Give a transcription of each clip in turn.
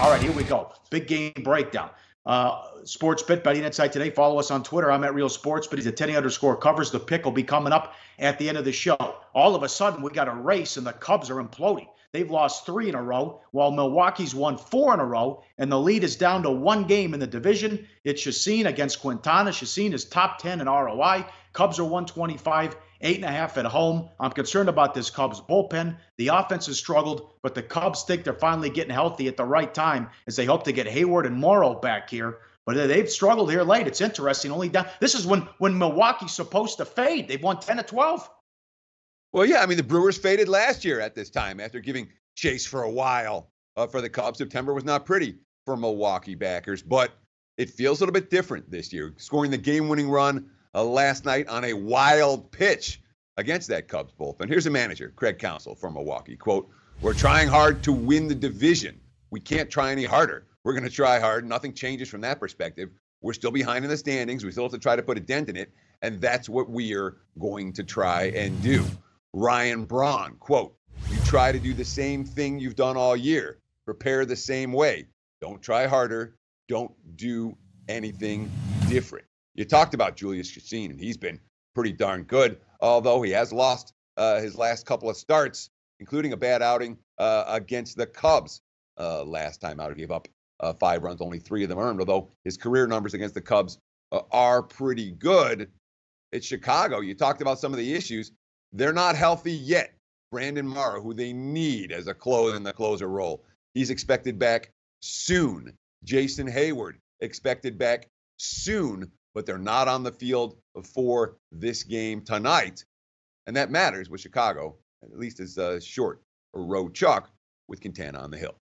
All right, here we go. Big game breakdown. Sportsbook betting insight today. Follow us on Twitter. I'm at Real Sportsbook. He's at Teddy_covers. The pick will be coming up at the end of the show. All of a sudden, we got a race, and the Cubs are imploding. They've lost 3 in a row, while Milwaukee's won 4 in a row, and the lead is down to 1 game in the division. It's Chacin against Quintana. Chacin is top 10 in ROI. Cubs are 125, 8.5 at home. I'm concerned about this Cubs bullpen. The offense has struggled, but the Cubs think they're finally getting healthy at the right time as they hope to get Hayward and Morrow back here. But they've struggled here late. It's interesting. Only down. This is when Milwaukee's supposed to fade. They've won 10 of 12. Well, yeah, I mean, the Brewers faded last year at this time after giving chase for a while for the Cubs. September was not pretty for Milwaukee backers, but it feels a little bit different this year. Scoring the game-winning run last night on a wild pitch against that Cubs bullpen. Here's the manager, Craig Counsell from Milwaukee. Quote, "We're trying hard to win the division. We can't try any harder. We're going to try hard. Nothing changes from that perspective. We're still behind in the standings. We still have to try to put a dent in it, and that's what we are going to try and do." Ryan Braun, quote, "You try to do the same thing you've done all year. Prepare the same way. Don't try harder. Don't do anything different." You talked about Julius Chacin, and he's been pretty darn good, although he has lost his last couple of starts, including a bad outing against the Cubs last time out. He gave up 5 runs, only 3 of them earned, although his career numbers against the Cubs are pretty good. It's Chicago. You talked about some of the issues. They're not healthy yet. Brandon Morrow, who they need as a closer in the closer role, he's expected back soon. Jason Hayward expected back soon, but they're not on the field for this game tonight. And that matters with Chicago, at least as short a road chalk with Quintana on the hill.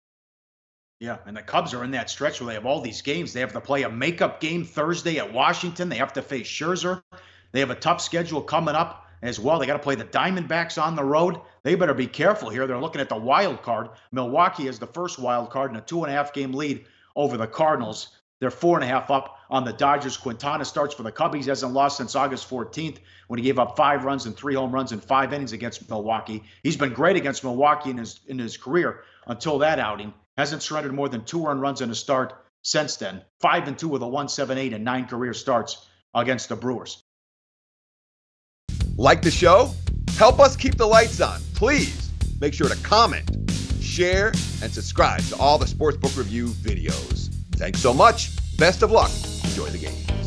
Yeah, and the Cubs are in that stretch where they have all these games. They have to play a makeup game Thursday at Washington. They have to face Scherzer. They have a tough schedule coming up as well. They got to play the Diamondbacks on the road. They better be careful here. They're looking at the wild card. Milwaukee is the first wild card in a 2.5-game lead over the Cardinals. They're 4.5 up on the Dodgers. Quintana starts for the Cubbies. Hasn't lost since August 14th when he gave up 5 runs and 3 home runs in 5 innings against Milwaukee. He's been great against Milwaukee in his career until that outing. Hasn't surrendered more than 2 earned runs in a start since then. 5-2 with a 1.78 and 9 career starts against the Brewers. Like the show? Help us keep the lights on. Please make sure to comment, share, and subscribe to all the Sportsbook Review videos. Thanks so much. Best of luck. Enjoy the game.